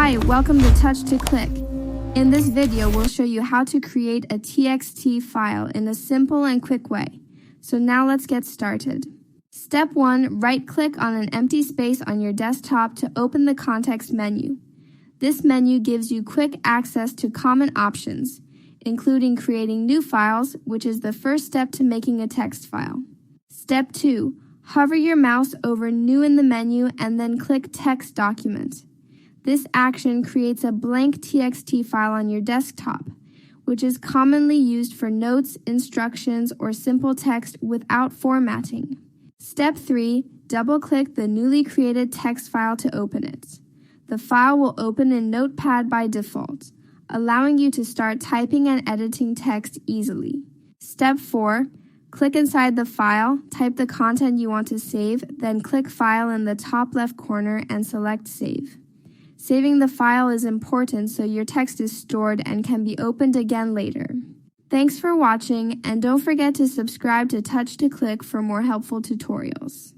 Hi, welcome to Touch to Click. In this video, we'll show you how to create a TXT file in a simple and quick way. So now let's get started. Step 1, right-click on an empty space on your desktop to open the context menu. This menu gives you quick access to common options, including creating new files, which is the first step to making a text file. Step 2, hover your mouse over New in the menu and then click Text Document. This action creates a blank TXT file on your desktop, which is commonly used for notes, instructions, or simple text without formatting. Step 3, double-click the newly created text file to open it. The file will open in Notepad by default, allowing you to start typing and editing text easily. Step 4, click inside the file, type the content you want to save, then click File in the top left corner and select Save. Saving the file is important so your text is stored and can be opened again later. Thanks for watching, and don't forget to subscribe to Touch to Click for more helpful tutorials.